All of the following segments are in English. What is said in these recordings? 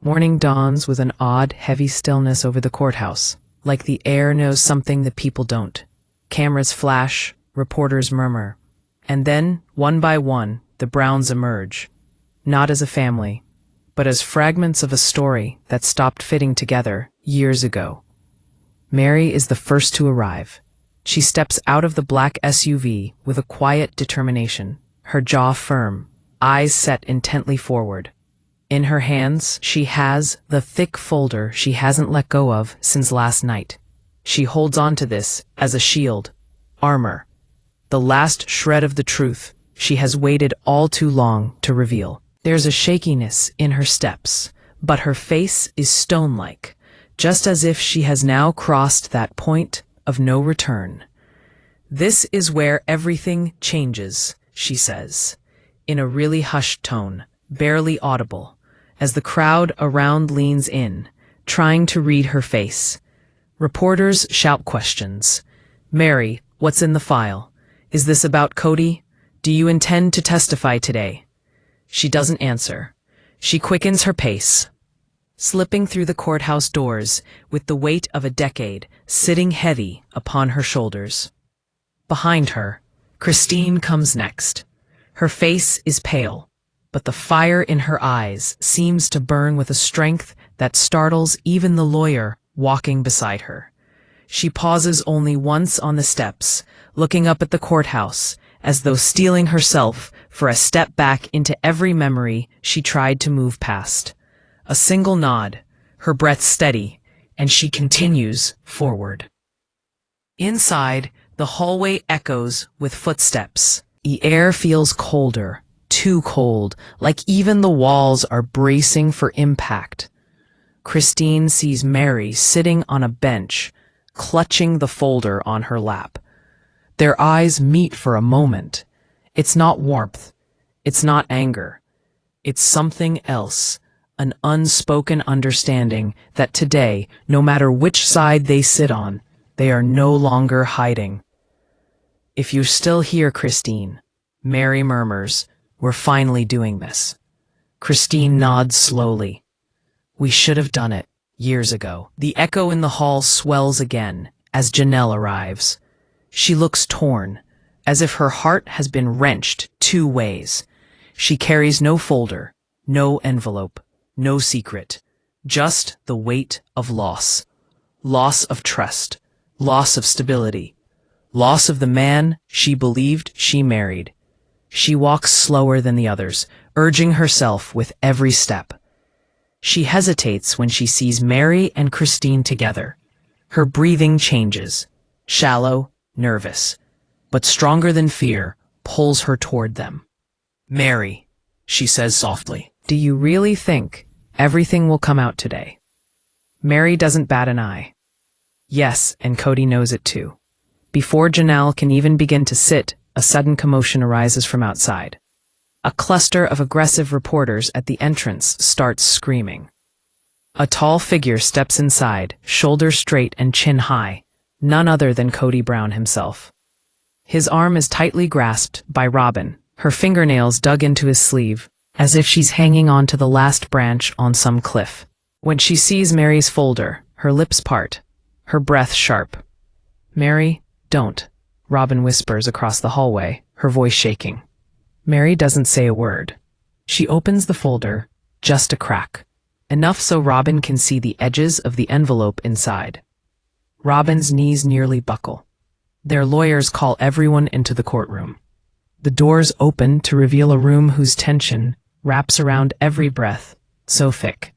Morning dawns with an odd, heavy stillness over the courthouse, like the air knows something the people don't. Cameras flash, reporters murmur. And then, one by one, the Browns emerge. Not as a family, but as fragments of a story that stopped fitting together years ago. Meri is the first to arrive. She steps out of the black SUV with a quiet determination, her jaw firm, eyes set intently forward. In her hands, she has the thick folder she hasn't let go of since last night. She holds on to this as a shield, armor, the last shred of the truth she has waited all too long to reveal. There's a shakiness in her steps, but her face is stone-like, just as if she has now crossed that point of no return. "This is where everything changes," she says, in a really hushed tone, barely audible, as the crowd around leans in, trying to read her face. Reporters shout questions. "Meri, what's in the file? Is this about Kody? Do you intend to testify today?" She doesn't answer. She quickens her pace, slipping through the courthouse doors with the weight of a decade sitting heavy upon her shoulders. Behind her, Christine comes next. Her face is pale, but the fire in her eyes seems to burn with a strength that startles even the lawyer walking beside her. She pauses only once on the steps, looking up at the courthouse, as though steeling herself for a step back into every memory she tried to move past. A single nod, her breath steady, and she continues forward. Inside, the hallway echoes with footsteps. The air feels colder, too cold, like even the walls are bracing for impact. Christine sees Meri sitting on a bench, clutching the folder on her lap. Their eyes meet for a moment. It's not warmth. It's not anger. It's something else, an unspoken understanding that today, no matter which side they sit on, they are no longer hiding. "If you're still here, Christine," Meri murmurs, "we're finally doing this." Christine nods slowly. "We should have done it years ago." The echo in the hall swells again as Janelle arrives. She looks torn, as if her heart has been wrenched two ways. She carries no folder, no envelope, no secret, just the weight of loss. Loss of trust, loss of stability, loss of the man she believed she married. She walks slower than the others, urging herself with every step. She hesitates when she sees Meri and Christine together. Her breathing changes, shallow, nervous, but stronger than fear, pulls her toward them. "Meri," she says softly, "do you really think everything will come out today?" Meri doesn't bat an eye. Yes, and Kody knows it too. Before Janelle can even begin to sit, a sudden commotion arises from outside. A cluster of aggressive reporters at the entrance starts screaming. A tall figure steps inside, shoulders straight and chin high, none other than Kody Brown himself. His arm is tightly grasped by Robyn, her fingernails dug into his sleeve, as if she's hanging on to the last branch on some cliff. When she sees Meri's folder, her lips part, her breath sharp. "Meri, don't," Robyn whispers across the hallway, her voice shaking. Meri doesn't say a word. She opens the folder, just a crack, enough so Robyn can see the edges of the envelope inside. Robyn's knees nearly buckle. Their lawyers call everyone into the courtroom. The doors open to reveal a room whose tension wraps around every breath, so thick.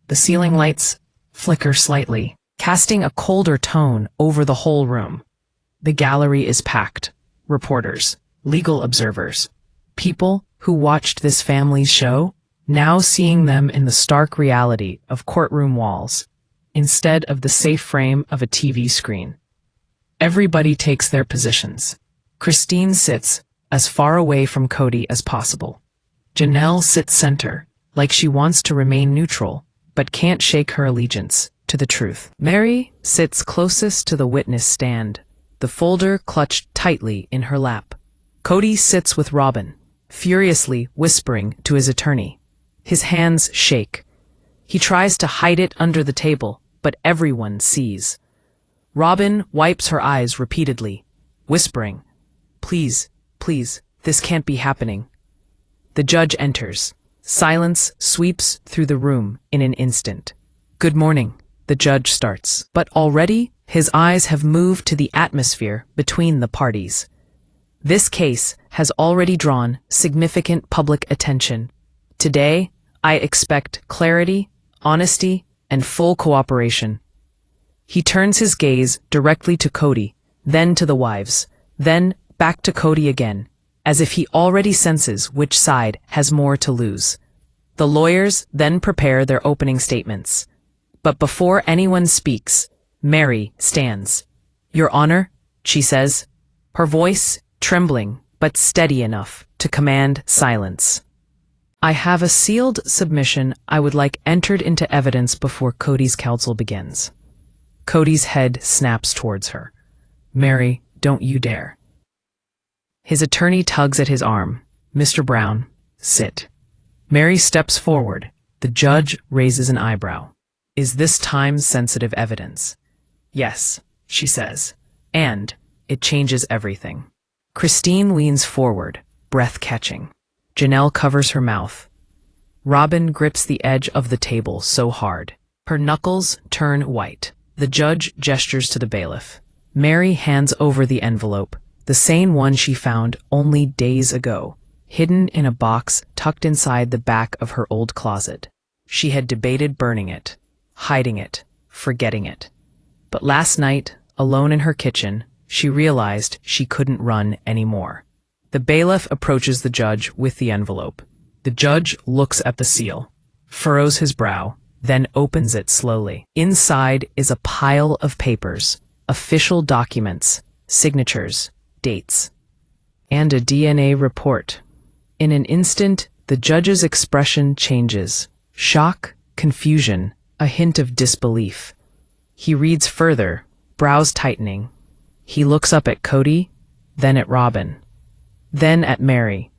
The ceiling lights flicker slightly, casting a colder tone over the whole room. The gallery is packed. Reporters, legal observers, people who watched this family's show, now seeing them in the stark reality of courtroom walls, instead of the safe frame of a TV screen. Everybody takes their positions. Christine sits as far away from Kody as possible. Janelle sits center, like she wants to remain neutral, but can't shake her allegiance to the truth. Meri sits closest to the witness stand, the folder clutched tightly in her lap. Kody sits with Robyn, furiously whispering to his attorney. His hands shake. He tries to hide it under the table, but everyone sees. Robyn wipes her eyes repeatedly, whispering, "Please, please, this can't be happening." The judge enters. Silence sweeps through the room in an instant. "Good morning," the judge starts, but already his eyes have moved to the atmosphere between the parties. This case has already drawn significant public attention. Today, I expect clarity, honesty, and full cooperation. He turns his gaze directly to Kody, then to the wives, then back to Kody again, as if he already senses which side has more to lose. The lawyers then prepare their opening statements. But before anyone speaks, Meri stands. "Your Honor," she says, her voice trembling but steady enough to command silence. "I have a sealed submission I would like entered into evidence before Kody's counsel begins." Kody's head snaps towards her. "Meri, don't you dare." His attorney tugs at his arm. "Mr. Brown, sit." Meri steps forward. The judge raises an eyebrow. "Is this time-sensitive evidence?" "Yes," she says. "And it changes everything." Christine leans forward, breath catching. Janelle covers her mouth. Robyn grips the edge of the table so hard. Her knuckles turn white. The judge gestures to the bailiff. Meri hands over the envelope, the same one she found only days ago, hidden in a box tucked inside the back of her old closet. She had debated burning it, hiding it, forgetting it. But last night, alone in her kitchen, she realized she couldn't run anymore. The bailiff approaches the judge with the envelope. The judge looks at the seal, furrows his brow, then opens it slowly. Inside is a pile of papers, official documents, signatures, dates, and a DNA report. In an instant, the judge's expression changes. Shock, confusion, a hint of disbelief. He reads further, brows tightening. He looks up at Kody, then at Robyn, then at Meri.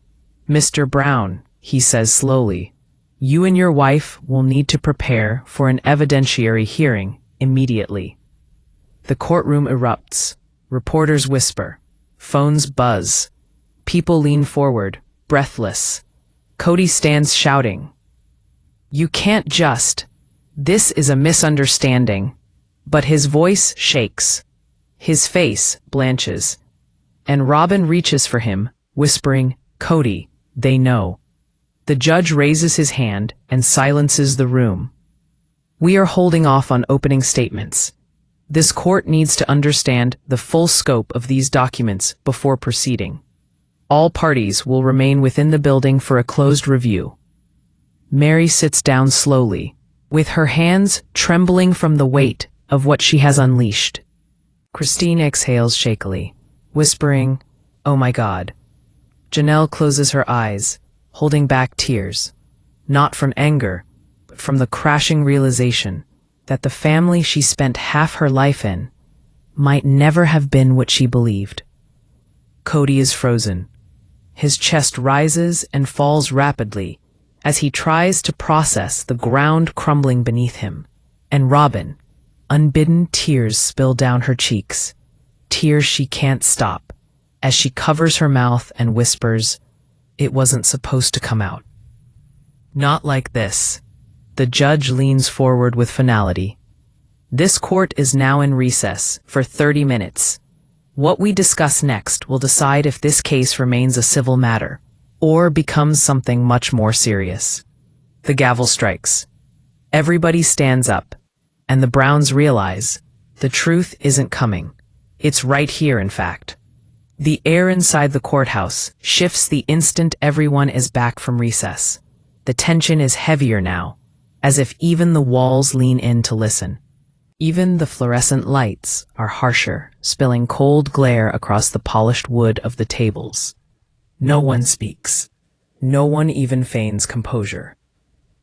"Mr. Brown," he says slowly, "you and your wife will need to prepare for an evidentiary hearing immediately." The courtroom erupts. Reporters whisper. Phones buzz. People lean forward, breathless. Kody stands shouting, "You can't just. This is a misunderstanding." But his voice shakes. His face blanches. And Robyn reaches for him, whispering, "Kody, they know." The judge raises his hand and silences the room. "We are holding off on opening statements. This court needs to understand the full scope of these documents before proceeding. All parties will remain within the building for a closed review." Meri sits down slowly, with her hands trembling from the weight of what she has unleashed. Christine exhales shakily, whispering, "Oh my God." Janelle closes her eyes, holding back tears, not from anger, but from the crashing realization that the family she spent half her life in might never have been what she believed. Kody is frozen. His chest rises and falls rapidly as he tries to process the ground crumbling beneath him. And Robyn, unbidden tears spill down her cheeks, tears she can't stop, as she covers her mouth and whispers, "It wasn't supposed to come out." "Not like this." The judge leans forward with finality. "This court is now in recess for 30 minutes. What we discuss next will decide if this case remains a civil matter or becomes something much more serious." The gavel strikes. Everybody stands up, and the Browns realize the truth isn't coming. It's right here, in fact. The air inside the courthouse shifts the instant everyone is back from recess. The tension is heavier now, as if even the walls lean in to listen. Even the fluorescent lights are harsher, spilling cold glare across the polished wood of the tables. No one speaks. No one even feigns composure.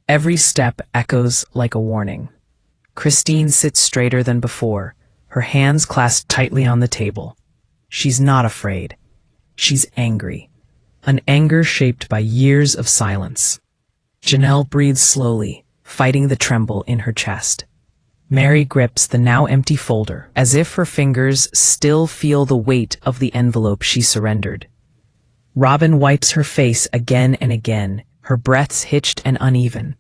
Every step echoes like a warning. Christine sits straighter than before, her hands clasped tightly on the table. She's not afraid. She's angry. An anger shaped by years of silence. Janelle breathes slowly, fighting the tremble in her chest. Meri grips the now empty folder, as if her fingers still feel the weight of the envelope she surrendered. Robyn wipes her face again and again, her breaths hitched and uneven.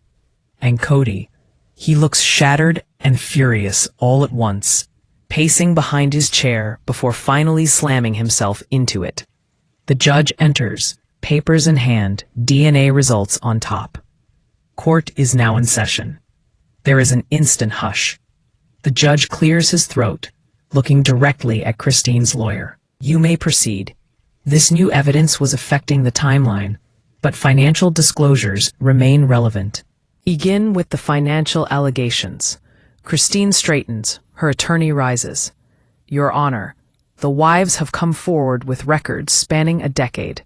And Kody, he looks shattered and furious all at once, pacing behind his chair before finally slamming himself into it. The judge enters, papers in hand, DNA results on top. Court is now in session. There is an instant hush. The judge clears his throat, looking directly at Christine's lawyer. You may proceed. This new evidence was affecting the timeline, but financial disclosures remain relevant. Begin with the financial allegations. Christine straightens, her attorney rises. Your Honor, the wives have come forward with records spanning a decade.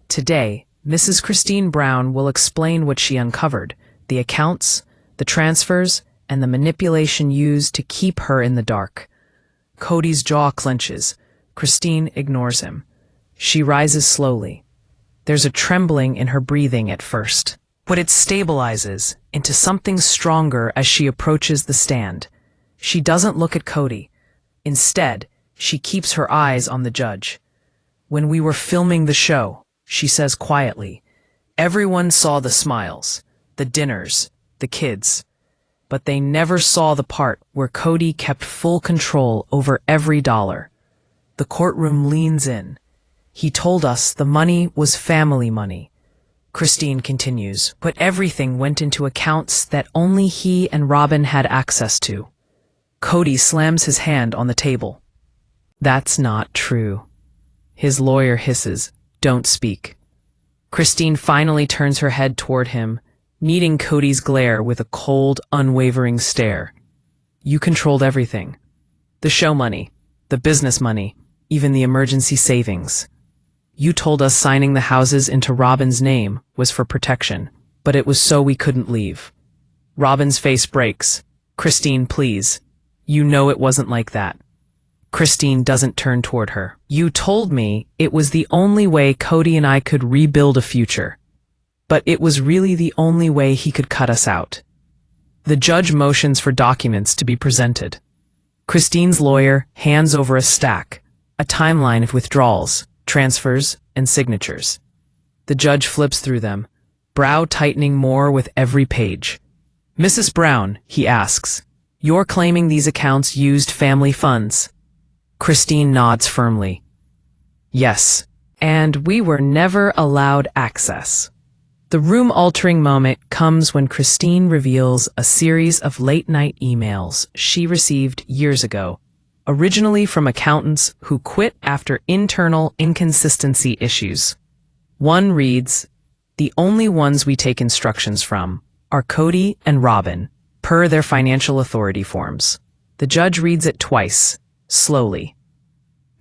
Today, Mrs. Christine Brown will explain what she uncovered, the accounts, the transfers, and the manipulation used to keep her in the dark. Kody's jaw clenches. Christine ignores him. She rises slowly. There's a trembling in her breathing at first, but it stabilizes into something stronger as she approaches the stand. She doesn't look at Kody. Instead, she keeps her eyes on the judge. When we were filming the show, she says quietly, everyone saw the smiles, the dinners, the kids. But they never saw the part where Kody kept full control over every dollar. The courtroom leans in. He told us the money was family money. Christine continues, but everything went into accounts that only he and Robyn had access to. Kody slams his hand on the table. That's not true. His lawyer hisses, don't speak. Christine finally turns her head toward him, meeting Kody's glare with a cold, unwavering stare. You controlled everything. The show money, the business money, even the emergency savings. You told us signing the houses into Robyn's name was for protection, but it was so we couldn't leave. Robyn's face breaks. Christine, please. You know it wasn't like that. Christine doesn't turn toward her. You told me it was the only way Kody and I could rebuild a future. But it was really the only way he could cut us out. The judge motions for documents to be presented. Christine's lawyer hands over a stack, a timeline of withdrawals, transfers, and signatures. The judge flips through them, brow tightening more with every page. Mrs. Brown, he asks, you're claiming these accounts used family funds? Christine nods firmly. Yes, and we were never allowed access. The room-altering moment comes when Christine reveals a series of late-night emails she received years ago, originally from accountants who quit after internal inconsistency issues. One reads, the only ones we take instructions from are Kody and Robyn, per their financial authority forms. The judge reads it twice, slowly.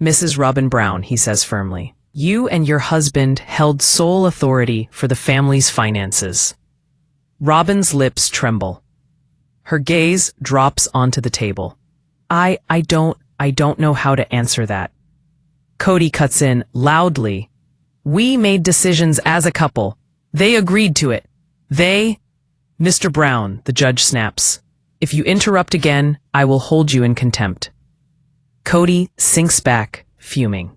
Mrs. Robyn Brown, he says firmly. You and your husband held sole authority for the family's finances. Robyn's lips tremble. Her gaze drops onto the table. I don't know how to answer that. Kody cuts in loudly. We made decisions as a couple. They agreed to it. Mr. Brown, the judge snaps. If you interrupt again, I will hold you in contempt. Kody sinks back, fuming.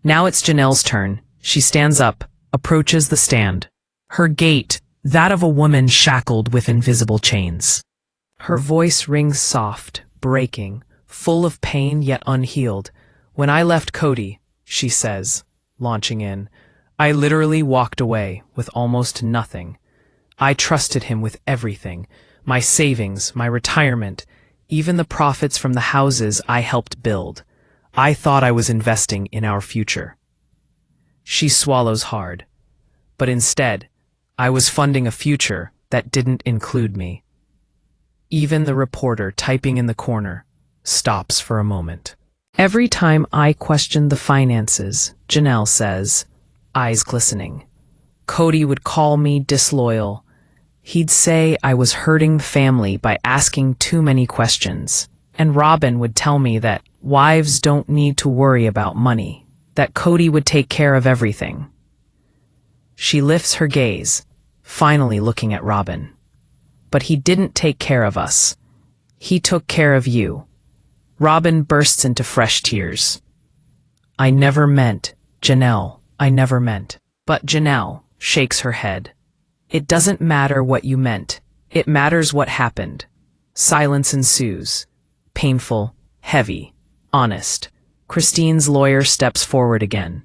Now it's Janelle's turn. She stands up, approaches the stand. Her gait, that of a woman shackled with invisible chains. Her voice rings soft, breaking, full of pain yet unhealed. When I left Kody, she says, launching in, I literally walked away with almost nothing. I trusted him with everything, my savings, my retirement, even the profits from the houses I helped build. I thought I was investing in our future. She swallows hard. But instead, I was funding a future that didn't include me. Even the reporter typing in the corner stops for a moment. Every time I questioned the finances, Janelle says, eyes glistening, Kody would call me disloyal. He'd say I was hurting the family by asking too many questions. And Robyn would tell me that wives don't need to worry about money, that Kody would take care of everything. She lifts her gaze, finally looking at Robyn. But he didn't take care of us. He took care of you. Robyn bursts into fresh tears. I never meant, Janelle, I never meant. But Janelle shakes her head. It doesn't matter what you meant. It matters what happened. Silence ensues. Painful, heavy, honest. Christine's lawyer steps forward again.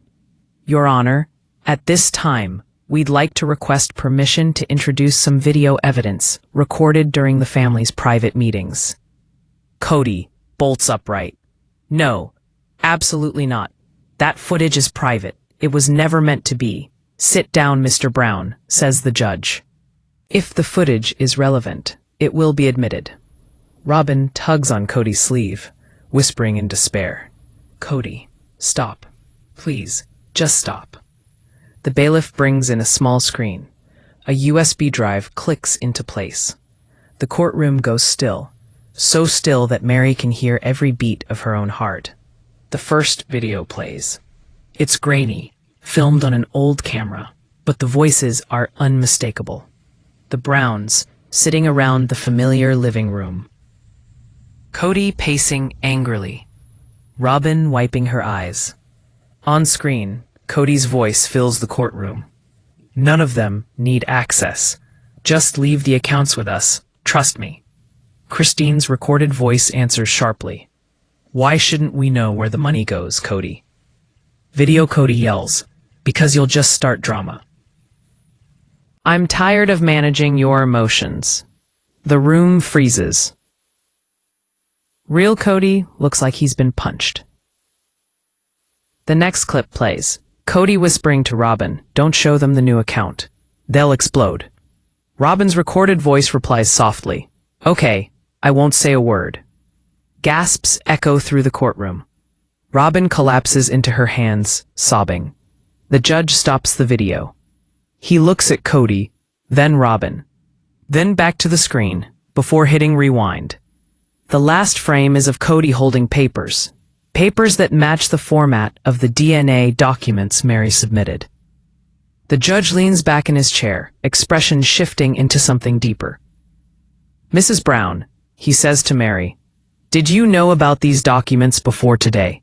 Your Honor, at this time, we'd like to request permission to introduce some video evidence recorded during the family's private meetings. Kody bolts upright. No, absolutely not. That footage is private. It was never meant to be. Sit down, Mr. Brown, says the judge. If the footage is relevant, it will be admitted. Robyn tugs on Kody's sleeve, whispering in despair. Kody, stop. Please, just stop. The bailiff brings in a small screen. A USB drive clicks into place. The courtroom goes still, so still that Meri can hear every beat of her own heart. The first video plays. It's grainy, filmed on an old camera, but the voices are unmistakable. The Browns, sitting around the familiar living room. Kody pacing angrily. Robyn wiping her eyes. On screen, Kody's voice fills the courtroom. None of them need access. Just leave the accounts with us. Trust me. Christine's recorded voice answers sharply. Why shouldn't we know where the money goes, Kody? Video Kody yells, because you'll just start drama. I'm tired of managing your emotions. The room freezes. Real Kody looks like he's been punched. The next clip plays. Kody whispering to Robyn, don't show them the new account. They'll explode. Robyn's recorded voice replies softly, okay, I won't say a word. Gasps echo through the courtroom. Robyn collapses into her hands, sobbing. The judge stops the video. He looks at Kody, then Robyn. Then back to the screen, before hitting rewind. The last frame is of Kody holding papers. Papers that match the format of the DNA documents Meri submitted. The judge leans back in his chair, expression shifting into something deeper. Mrs. Brown, he says to Meri, did you know about these documents before today?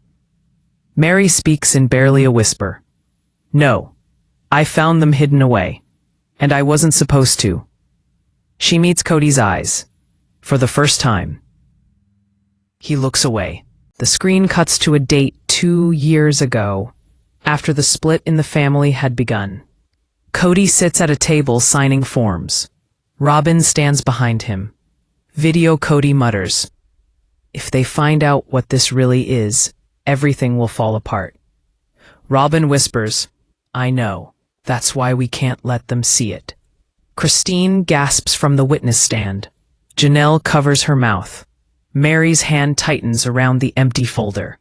Meri speaks in barely a whisper. No, I found them hidden away, and I wasn't supposed to. She meets Kody's eyes, for the first time. He looks away. The screen cuts to a date 2 years ago, after the split in the family had begun. Kody sits at a table signing forms. Robyn stands behind him. Video Kody mutters, if they find out what this really is, everything will fall apart. Robyn whispers, I know. That's why we can't let them see it. Christine gasps from the witness stand. Janelle covers her mouth. Meri's hand tightens around the empty folder.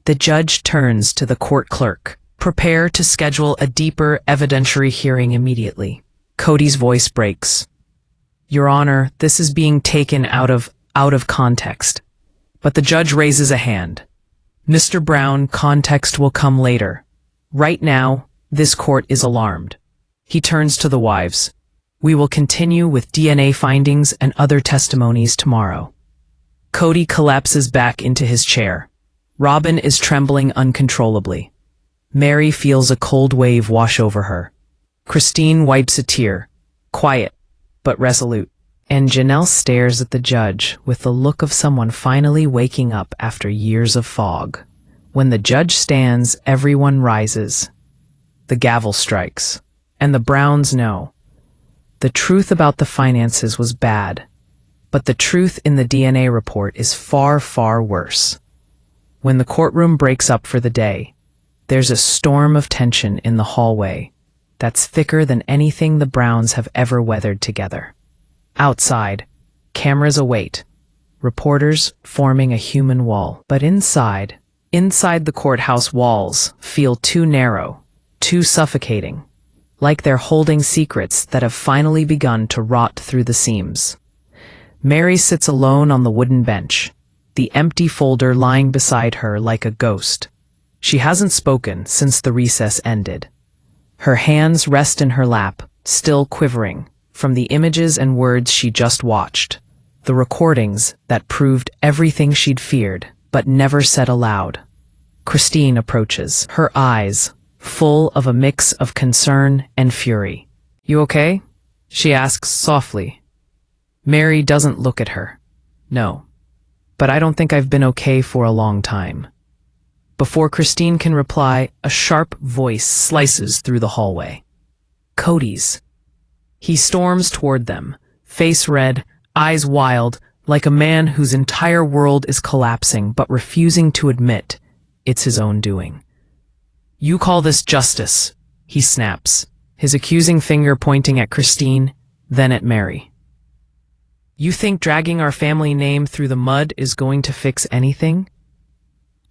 The judge turns to the court clerk. Prepare to schedule a deeper evidentiary hearing immediately. Kody's voice breaks. Your Honor, this is being taken out of context. But the judge raises a hand. Mr. Brown, context will come later. Right now, this court is alarmed. He turns to the wives. We will continue with DNA findings and other testimonies tomorrow. Kody collapses back into his chair. Robyn is trembling uncontrollably. Meri feels a cold wave wash over her. Christine wipes a tear, quiet but resolute. And Janelle stares at the judge with the look of someone finally waking up after years of fog. When the judge stands, everyone rises. The gavel strikes, and the Browns know. The truth about the finances was bad, but the truth in the DNA report is far, far worse. When the courtroom breaks up for the day, there's a storm of tension in the hallway that's thicker than anything the Browns have ever weathered together. Outside, cameras await, reporters forming a human wall. But inside the courthouse walls feel too narrow, too suffocating, like they're holding secrets that have finally begun to rot through the seams. Meri sits alone on the wooden bench, the empty folder lying beside her like a ghost. She hasn't spoken since the recess ended. Her hands rest in her lap, still quivering, from the images and words she just watched, the recordings that proved everything she'd feared but never said aloud. Christine approaches, her eyes full of a mix of concern and fury. "You okay?" she asks softly. Meri doesn't look at her. "No, but I don't think I've been okay for a long time." Before Christine can reply, a sharp voice slices through the hallway. Kody's. He storms toward them, face red, eyes wild, like a man whose entire world is collapsing but refusing to admit it's his own doing. "You call this justice?" he snaps, his accusing finger pointing at Christine, then at Meri. "You think dragging our family name through the mud is going to fix anything?"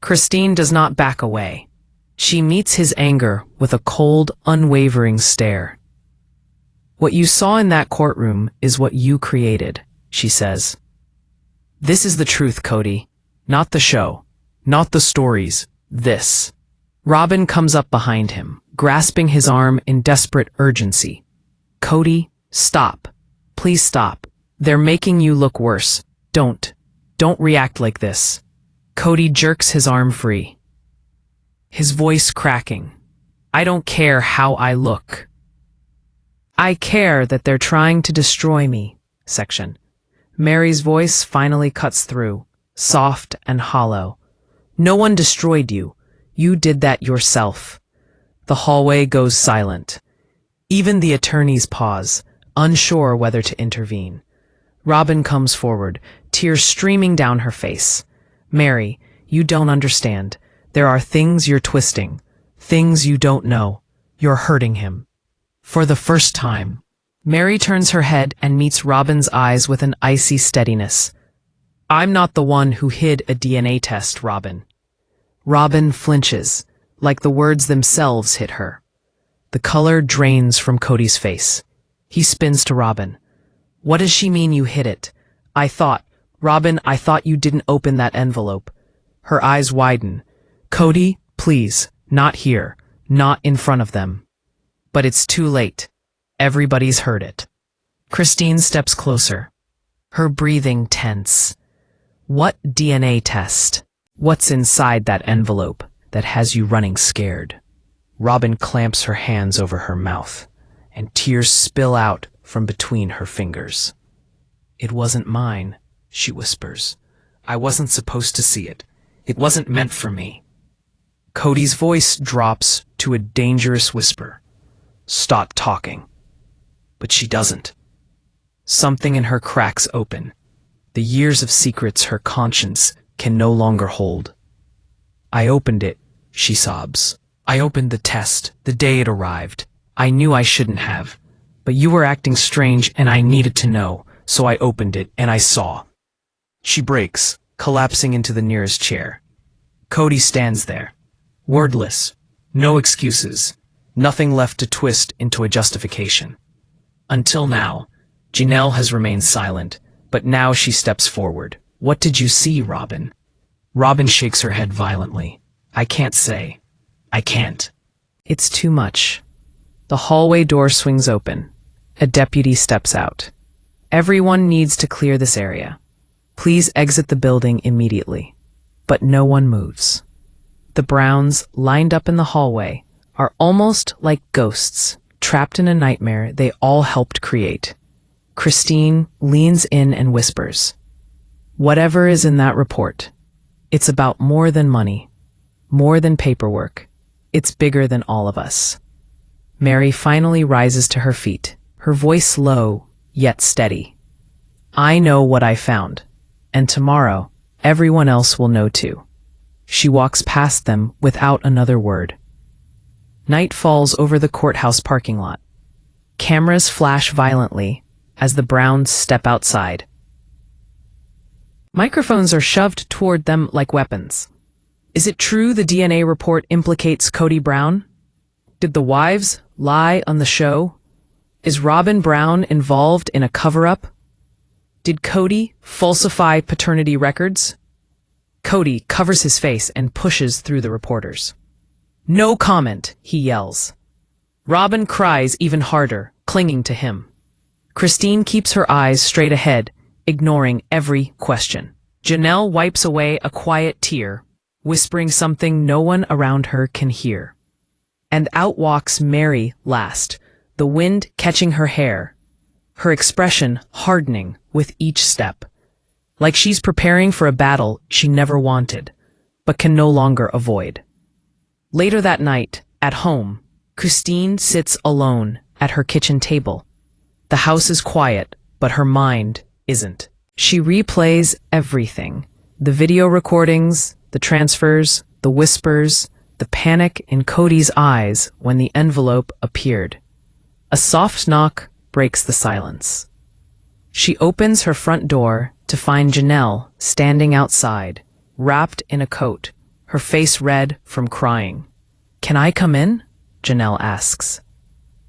Christine does not back away. She meets his anger with a cold, unwavering stare. "What you saw in that courtroom is what you created," she says. "This is the truth, Kody. Not the show. Not the stories. This." Robyn comes up behind him, grasping his arm in desperate urgency. "Kody, stop. Please stop. They're making you look worse. Don't react like this." Kody jerks his arm free, his voice cracking. "I don't care how I look. I care that they're trying to destroy me." Section. Meri's voice finally cuts through, soft and hollow. "No one destroyed you. You did that yourself." The hallway goes silent. Even the attorneys pause, unsure whether to intervene. Robyn comes forward, tears streaming down her face. "Meri, you don't understand. There are things you're twisting, things you don't know. You're hurting him." For the first time, Meri turns her head and meets Robyn's eyes with an icy steadiness. "I'm not the one who hid a DNA test, Robyn." Robyn flinches, like the words themselves hit her. The color drains from Kody's face. He spins to Robyn. "What does she mean you hid it? Robyn, I thought you didn't open that envelope." Her eyes widen. "Kody, please, not here, not in front of them." But it's too late. Everybody's heard it. Christine steps closer, her breathing tense. "What DNA test? What's inside that envelope that has you running scared?" Robyn clamps her hands over her mouth, and tears spill out from between her fingers. "It wasn't mine," she whispers. "I wasn't supposed to see it. It wasn't meant for me." Kody's voice drops to a dangerous whisper. "Stop talking." But she doesn't. Something in her cracks open. The years of secrets her conscience can no longer hold. "I opened it," she sobs. "I opened the test the day it arrived. I knew I shouldn't have. But you were acting strange and I needed to know, so I opened it and I saw." She breaks, collapsing into the nearest chair. Kody stands there, wordless, no excuses, nothing left to twist into a justification. Until now, Janelle has remained silent, but now she steps forward. "What did you see, Robyn?" Robyn shakes her head violently. "I can't say. I can't." It's too much. The hallway door swings open. A deputy steps out. "Everyone needs to clear this area. Please exit the building immediately." But no one moves. The Browns, lined up in the hallway, are almost like ghosts, trapped in a nightmare they all helped create. Christine leans in and whispers, "Whatever is in that report, it's about more than money, more than paperwork. It's bigger than all of us." Meri finally rises to her feet, her voice low, yet steady. "I know what I found, and tomorrow, everyone else will know too." She walks past them without another word. Night falls over the courthouse parking lot. Cameras flash violently as the Browns step outside. Microphones are shoved toward them like weapons. Is it true the DNA report implicates Kody Brown? Did the wives lie on the show? Is Robyn Brown involved in a cover-up? Did Kody falsify paternity records? Kody covers his face and pushes through the reporters. "No comment," he yells. Robyn cries even harder, clinging to him. Christine keeps her eyes straight ahead, ignoring every question. Janelle wipes away a quiet tear, whispering something no one around her can hear. And out walks Meri last, the wind catching her hair, her expression hardening with each step, like she's preparing for a battle she never wanted, but can no longer avoid. Later that night, at home, Christine sits alone at her kitchen table. The house is quiet, but her mind isn't. She replays everything: the video recordings, the transfers, the whispers, the panic in Kody's eyes when the envelope appeared. A soft knock breaks the silence. She opens her front door to find Janelle standing outside, wrapped in a coat, her face red from crying. "Can I come in?" Janelle asks.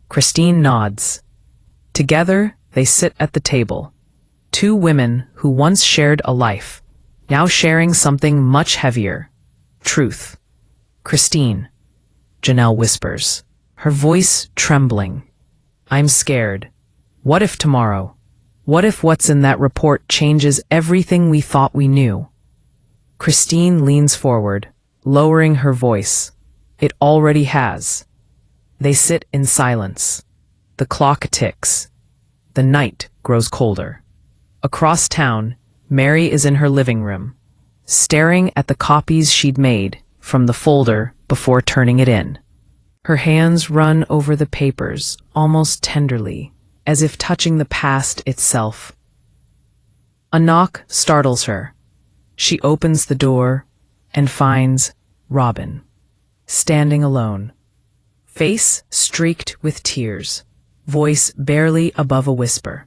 Christine nods. Together, they sit at the table. Two women who once shared a life, now sharing something much heavier: truth. "Christine," Janelle whispers, her voice trembling. "I'm scared. What if tomorrow? What if what's in that report changes everything we thought we knew?" Christine leans forward, lowering her voice. "It already has." They sit in silence. The clock ticks. The night grows colder. Across town, Meri is in her living room, staring at the copies she'd made from the folder before turning it in. Her hands run over the papers, almost tenderly, as if touching the past itself. A knock startles her. She opens the door and finds Robyn, standing alone, face streaked with tears, voice barely above a whisper.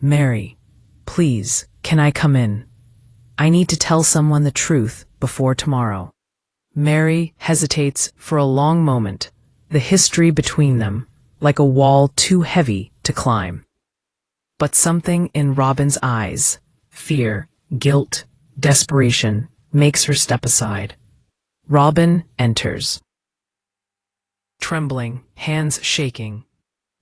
"Meri, please, can I come in? I need to tell someone the truth before tomorrow." Meri hesitates for a long moment, the history between them like a wall too heavy to climb. But something in Robyn's eyes, fear, guilt, desperation, makes her step aside. Robyn enters, trembling, hands shaking.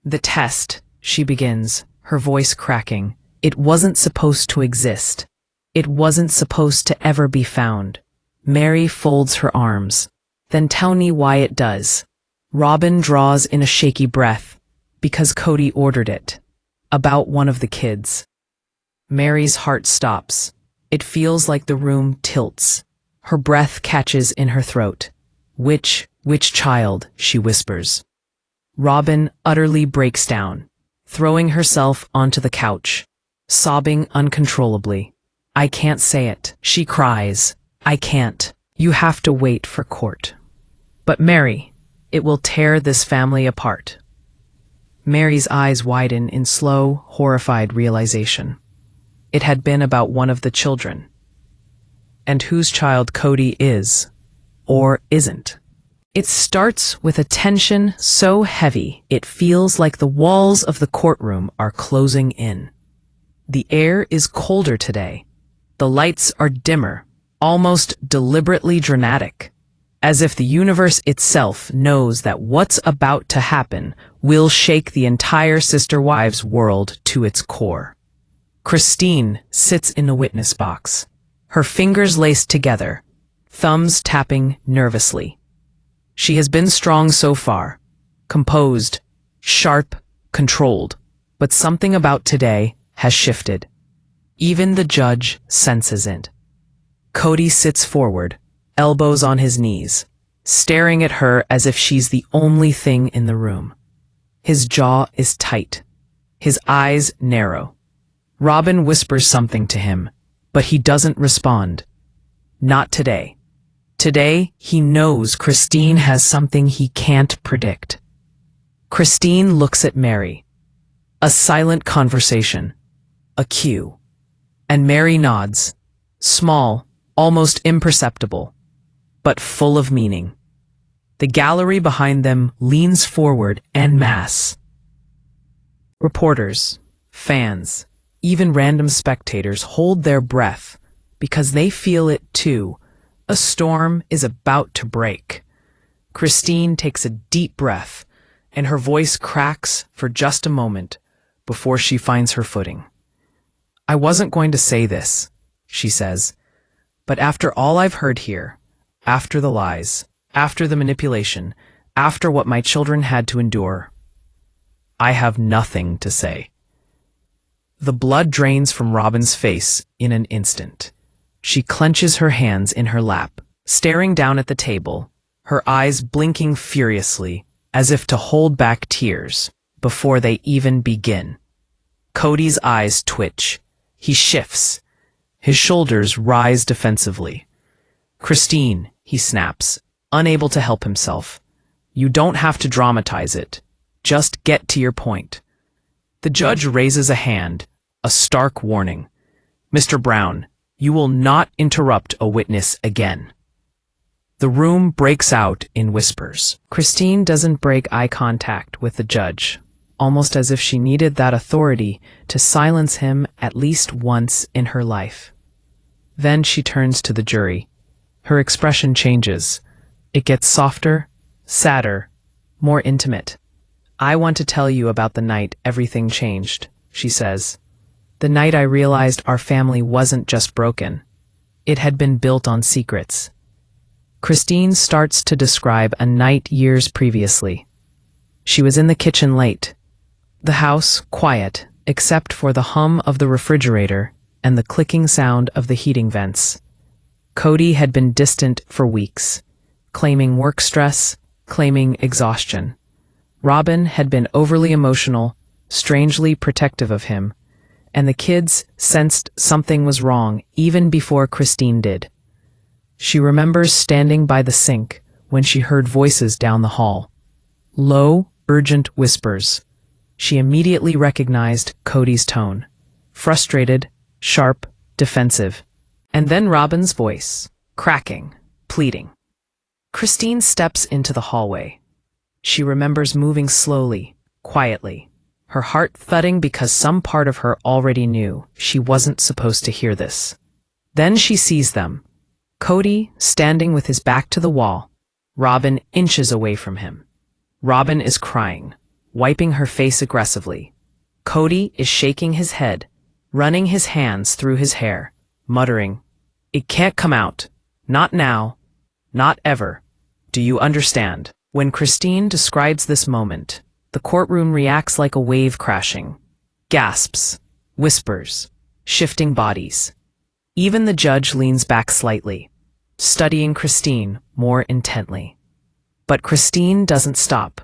"The test," she begins, her voice cracking. "It wasn't supposed to exist. It wasn't supposed to ever be found." Meri folds her arms. "Then tell me why it does." Robyn draws in a shaky breath. "Because Kody ordered it. About one of the kids." Meri's heart stops. It feels like the room tilts. Her breath catches in her throat. Which child?" she whispers. Robyn utterly breaks down, throwing herself onto the couch, sobbing uncontrollably. "I can't say it," she cries. "I can't. You have to wait for court." "But Meri, it will tear this family apart." Meri's eyes widen in slow, horrified realization. It had been about one of the children. And whose child Kody is, or isn't. It starts with a tension so heavy it feels like the walls of the courtroom are closing in. The air is colder today. The lights are dimmer, almost deliberately dramatic, as if the universe itself knows that what's about to happen will shake the entire Sister Wives world to its core. Christine sits in the witness box, her fingers laced together, thumbs tapping nervously. She has been strong so far, composed, sharp, controlled, but something about today has shifted. Even the judge senses it. Kody sits forward, elbows on his knees, staring at her as if she's the only thing in the room. His jaw is tight, his eyes narrow. Robyn whispers something to him, but he doesn't respond. Not today. Today, he knows Christine has something he can't predict. Christine looks at Meri. A silent conversation. A cue. And Meri nods. Small, almost imperceptible, but full of meaning. The gallery behind them leans forward en masse. Reporters, fans, even random spectators hold their breath because they feel it too. A storm is about to break. Christine takes a deep breath, and her voice cracks for just a moment, before she finds her footing. "I wasn't going to say this," she says, "but after all I've heard here, after the lies, after the manipulation, after what my children had to endure, I have nothing to say." The blood drains from Robyn's face in an instant. She clenches her hands in her lap, staring down at the table, her eyes blinking furiously, as if to hold back tears before they even begin. Kody's eyes twitch. He shifts. His shoulders rise defensively. "Christine," he snaps, unable to help himself. "You don't have to dramatize it. Just get to your point." The judge raises a hand, a stark warning. "Mr. Brown, you will not interrupt a witness again." The room breaks out in whispers. Christine doesn't break eye contact with the judge, almost as if she needed that authority to silence him at least once in her life. Then she turns to the jury. Her expression changes. It gets softer, sadder, more intimate. "I want to tell you about the night everything changed," she says. "The night I realized our family wasn't just broken. It had been built on secrets." Christine starts to describe a night years previously. She was in the kitchen late. The house quiet, except for the hum of the refrigerator and the clicking sound of the heating vents. Kody had been distant for weeks, claiming work stress, claiming exhaustion. Robyn had been overly emotional, strangely protective of him, and the kids sensed something was wrong even before Christine did. She remembers standing by the sink when she heard voices down the hall. Low, urgent whispers. She immediately recognized Kody's tone. Frustrated, sharp, defensive. And then Robyn's voice, cracking, pleading. Christine steps into the hallway. She remembers moving slowly, quietly, her heart thudding because some part of her already knew she wasn't supposed to hear this. Then she sees them. Kody standing with his back to the wall, Robyn inches away from him. Robyn is crying, wiping her face aggressively. Kody is shaking his head, running his hands through his hair, muttering, "It can't come out. Not now. Not ever. Do you understand?" When Christine describes this moment, the courtroom reacts like a wave crashing. Gasps, whispers, shifting bodies. Even the judge leans back slightly, studying Christine more intently. But Christine doesn't stop.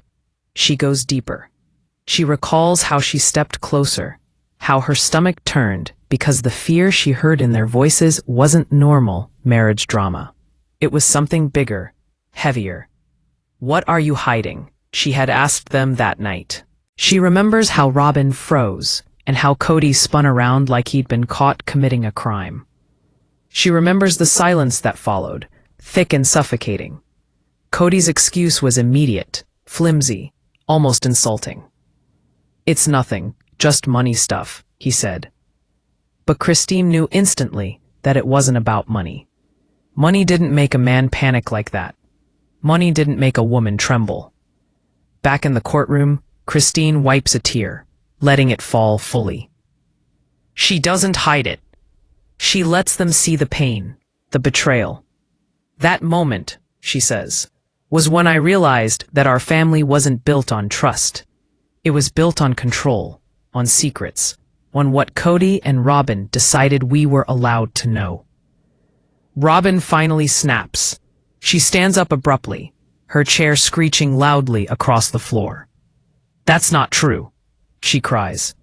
She goes deeper. She recalls how she stepped closer, how her stomach turned because the fear she heard in their voices wasn't normal marriage drama. It was something bigger, heavier. "What are you hiding?" she had asked them that night. She remembers how Robyn froze and how Kody spun around like he'd been caught committing a crime. She remembers the silence that followed, thick and suffocating. Kody's excuse was immediate, flimsy, almost insulting. "It's nothing, just money stuff," he said. But Christine knew instantly that it wasn't about money. Money didn't make a man panic like that. Money didn't make a woman tremble. Back in the courtroom, Christine wipes a tear, letting it fall fully. She doesn't hide it. She lets them see the pain, the betrayal. "That moment," she says, "was when I realized that our family wasn't built on trust. It was built on control, on secrets, on what Kody and Robyn decided we were allowed to know." Robyn finally snaps. She stands up abruptly, her chair screeching loudly across the floor. "That's not true," she cries.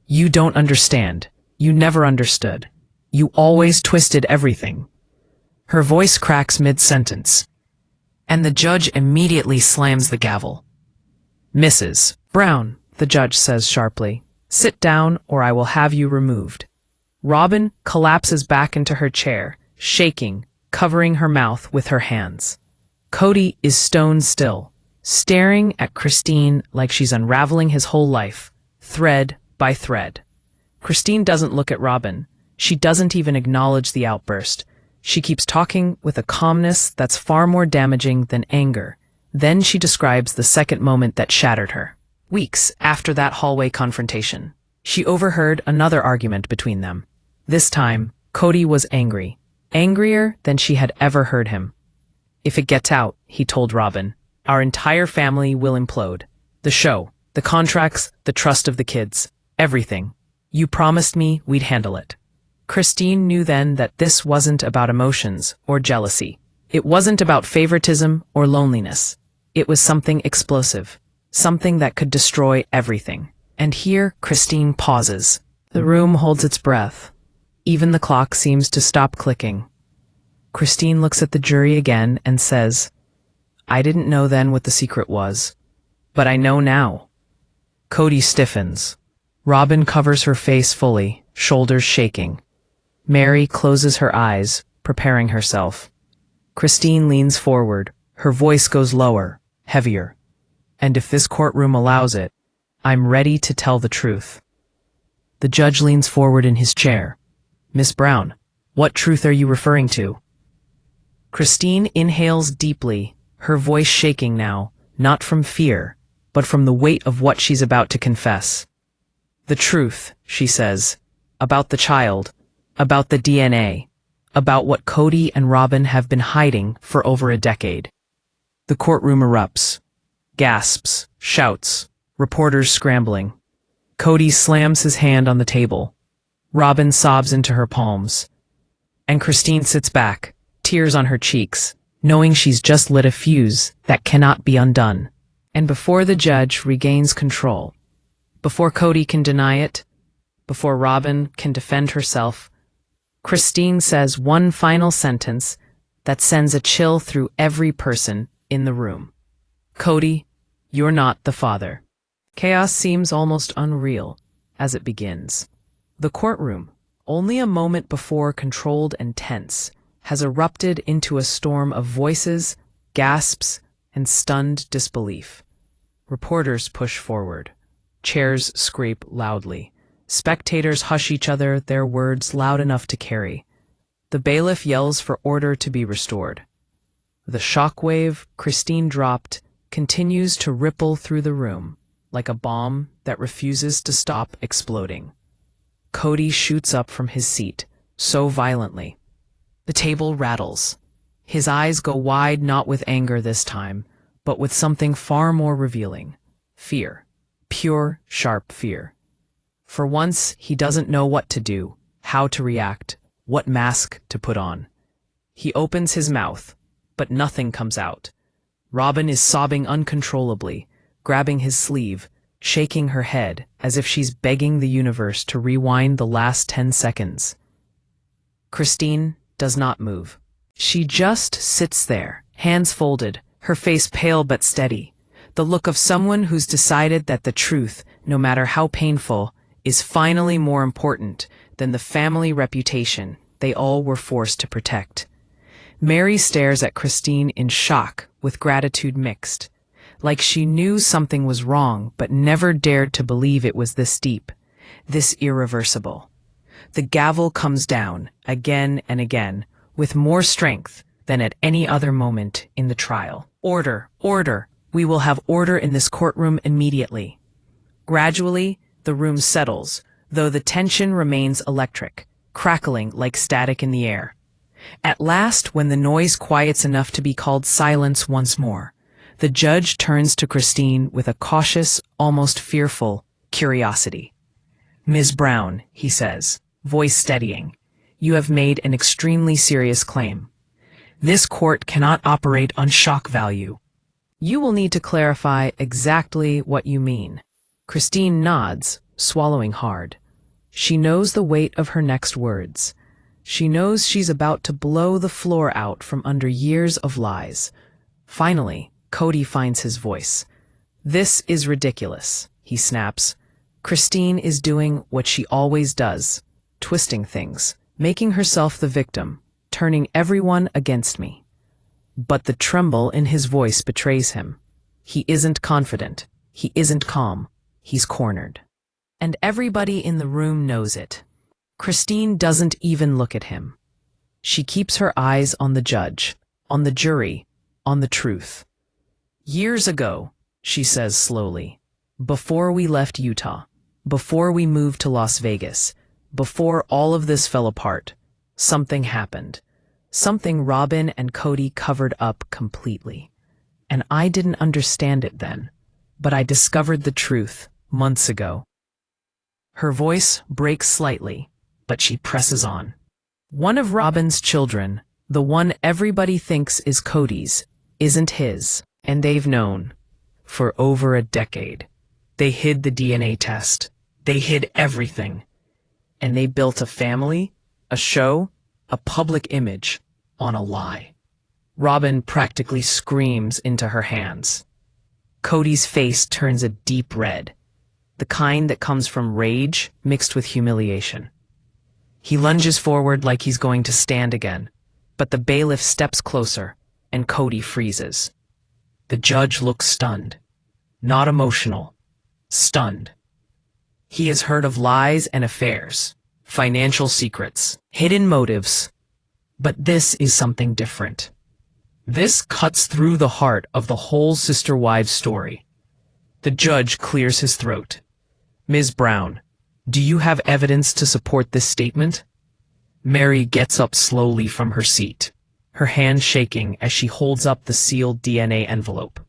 "You don't understand. You never understood. You always twisted everything." Her voice cracks mid-sentence, and the judge immediately slams the gavel. "Mrs. Brown," the judge says sharply, "sit down or I will have you removed." Robyn collapses back into her chair, shaking, covering her mouth with her hands. Kody is stone still, staring at Christine like she's unraveling his whole life, thread by thread. Christine doesn't look at Robyn. She doesn't even acknowledge the outburst. She keeps talking with a calmness that's far more damaging than anger. Then she describes the second moment that shattered her. Weeks after that hallway confrontation, She overheard another argument between them. This time, Kody was angry. Angrier than she had ever heard him. "If it gets out," he told Robyn, "our entire family will implode. The show, the contracts, the trust of the kids, everything. You promised me we'd handle it." Christine knew then that this wasn't about emotions or jealousy. It wasn't about favoritism or loneliness. It was something explosive, something that could destroy everything. And here, Christine pauses. The room holds its breath. Even the clock seems to stop clicking. Christine looks at the jury again and says, "I didn't know then what the secret was, but I know now." Kody stiffens. Robyn covers her face fully, shoulders shaking. Meri closes her eyes, preparing herself. Christine leans forward. Her voice goes lower, heavier. "And if this courtroom allows it, I'm ready to tell the truth." The judge leans forward in his chair. "Miss Brown, what truth are you referring to?" Christine inhales deeply, her voice shaking now, not from fear, but from the weight of what she's about to confess. "The truth," she says, "about the child, about the DNA, about what Kody and Robyn have been hiding for over a decade." The courtroom erupts. Gasps, shouts, reporters scrambling. Kody slams his hand on the table. Robyn sobs into her palms. And Christine sits back, tears on her cheeks, knowing she's just lit a fuse that cannot be undone. And before the judge regains control, before Kody can deny it, before Robyn can defend herself, Christine says one final sentence that sends a chill through every person in the room. "Kody, you're not the father." Chaos seems almost unreal as it begins. The courtroom, only a moment before controlled and tense, has erupted into a storm of voices, gasps, and stunned disbelief. Reporters push forward. Chairs scrape loudly. Spectators hush each other, their words loud enough to carry. The bailiff yells for order to be restored. The shockwave Christine dropped continues to ripple through the room, like a bomb that refuses to stop exploding. Kody shoots up from his seat, so violently. The table rattles. His eyes go wide, not with anger this time, but with something far more revealing. Fear. Pure, sharp fear. For once, he doesn't know what to do, how to react, what mask to put on. He opens his mouth, but nothing comes out. Robyn is sobbing uncontrollably, grabbing his sleeve, shaking her head as if she's begging the universe to rewind the last 10 seconds. Christine does not move. She just sits there, hands folded, her face pale but steady, the look of someone who's decided that the truth, no matter how painful, is finally more important than the family reputation they all were forced to protect. Meri stares at Christine in shock, with gratitude mixed, like she knew something was wrong but never dared to believe it was this deep, this irreversible. The gavel comes down, again and again, with more strength than at any other moment in the trial. "Order, order! We will have order in this courtroom immediately." Gradually, the room settles, though the tension remains electric, crackling like static in the air. At last, when the noise quiets enough to be called silence once more, the judge turns to Christine with a cautious, almost fearful curiosity. "Ms. Brown," he says, voice steadying, "you have made an extremely serious claim. This court cannot operate on shock value. You will need to clarify exactly what you mean." Christine nods, swallowing hard. She knows the weight of her next words. She knows she's about to blow the floor out from under years of lies. Finally, Kody finds his voice. "This is ridiculous," he snaps. "Christine is doing what she always does, twisting things, making herself the victim, turning everyone against me." But the tremble in his voice betrays him. He isn't confident. He isn't calm. He's cornered. And everybody in the room knows it. Christine doesn't even look at him. She keeps her eyes on the judge, on the jury, on the truth. "Years ago," she says slowly, "before we left Utah, Before we moved to Las Vegas, before all of this fell apart, something happened. Something Robyn and Kody covered up completely. And I didn't understand it then, but I discovered the truth months ago. Her voice breaks slightly, but she presses on. One of Robyn's children, the one everybody thinks is Kody's, isn't his, and they've known for over a decade. They hid the DNA test. They hid everything. And they built a family, a show, a public image on a lie. Robyn practically screams into her hands. Kody's face turns a deep red, the kind that comes from rage mixed with humiliation. He lunges forward like he's going to stand again, but the bailiff steps closer, and Kody freezes. The judge looks stunned. Not emotional. Stunned. He has heard of lies and affairs, financial secrets, hidden motives. But this is something different. This cuts through the heart of the whole sister-wives story. The judge clears his throat. Ms. Brown, do you have evidence to support this statement? Meri gets up slowly from her seat, her hand shaking as she holds up the sealed DNA envelope.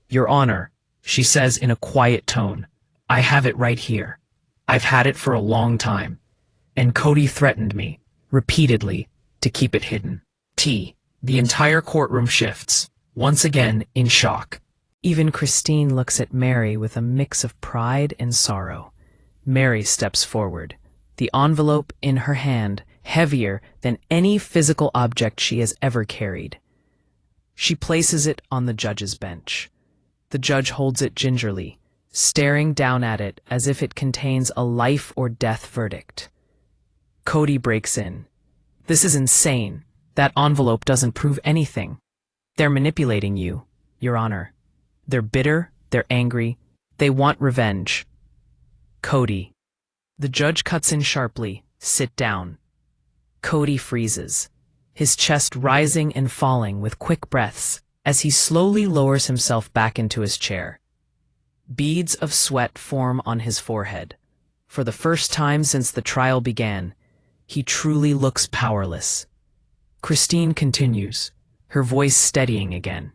Your Honor, she says in a quiet tone, I have it right here. I've had it for a long time. And Kody threatened me, repeatedly, to keep it hidden. The entire courtroom shifts, once again in shock. Even Christine looks at Meri with a mix of pride and sorrow. Meri steps forward, the envelope in her hand, heavier than any physical object she has ever carried. She places it on the judge's bench. The judge holds it gingerly, staring down at it as if it contains a life or death verdict. Kody breaks in. This is insane. That envelope doesn't prove anything. They're manipulating you, Your Honor. They're bitter, they're angry, they want revenge. Kody. The judge cuts in sharply. Sit down. Kody freezes, his chest rising and falling with quick breaths as he slowly lowers himself back into his chair. Beads of sweat form on his forehead. For the first time since the trial began, he truly looks powerless. Christine continues, her voice steadying again.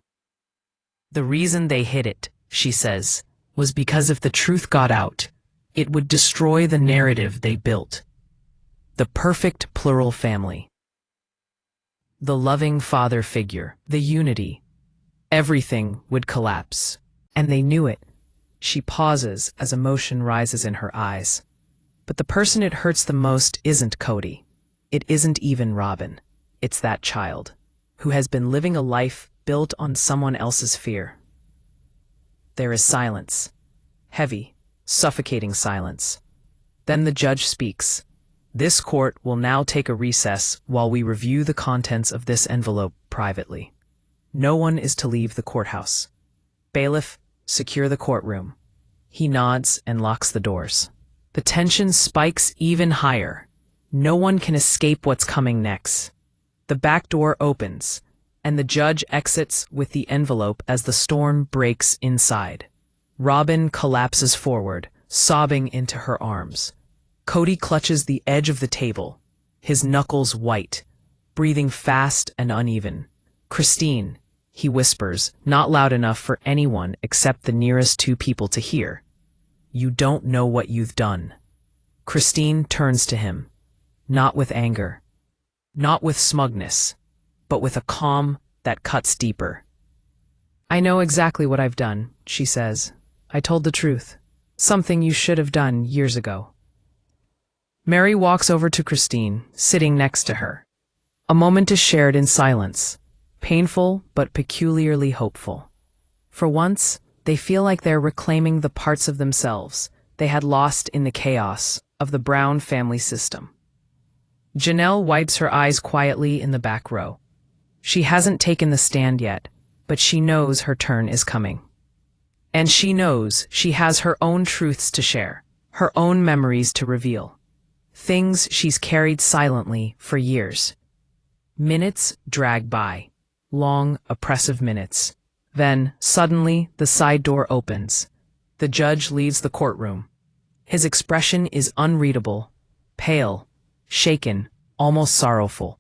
The reason they hid it, she says, was because if the truth got out, it would destroy the narrative they built. The perfect plural family. The loving father figure, the unity. Everything would collapse. And they knew it. She pauses as emotion rises in her eyes. But the person it hurts the most isn't Kody. It isn't even Robyn. It's that child, who has been living a life built on someone else's fear. There is silence. Heavy, suffocating silence. Then the judge speaks. This court will now take a recess while we review the contents of this envelope privately. No one is to leave the courthouse. Bailiff, secure the courtroom. He nods and locks the doors. The tension spikes even higher. No one can escape what's coming next. The back door opens, and the judge exits with the envelope as the storm breaks inside. Robyn collapses forward, sobbing into her arms. Kody clutches the edge of the table, his knuckles white, breathing fast and uneven. Christine, he whispers, not loud enough for anyone except the nearest two people to hear. You don't know what you've done. Christine turns to him, not with anger, not with smugness, but with a calm that cuts deeper. I know exactly what I've done, she says. I told the truth. Something you should have done years ago. Meri walks over to Christine, sitting next to her. A moment is shared in silence, painful but peculiarly hopeful. For once, they feel like they're reclaiming the parts of themselves they had lost in the chaos of the Brown family system. Janelle wipes her eyes quietly in the back row. She hasn't taken the stand yet, but she knows her turn is coming. And she knows she has her own truths to share, her own memories to reveal. Things she's carried silently for years. Minutes drag by. Long, oppressive minutes. Then, suddenly, the side door opens. The judge leaves the courtroom. His expression is unreadable, pale, shaken, almost sorrowful.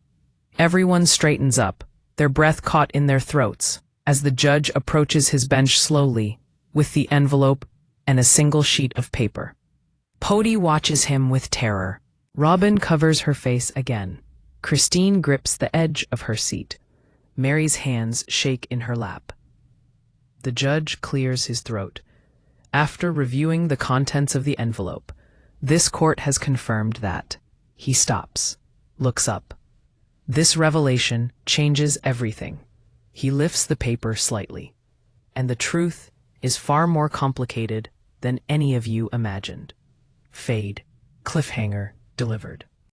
Everyone straightens up, their breath caught in their throats, as the judge approaches his bench slowly, with the envelope and a single sheet of paper. Kody watches him with terror. Robyn covers her face again. Christine grips the edge of her seat. Meri's hands shake in her lap. The judge clears his throat. After reviewing the contents of the envelope, this court has confirmed that. He stops, looks up. This revelation changes everything. He lifts the paper slightly. And the truth is far more complicated than any of you imagined. Fade. Cliffhanger delivered.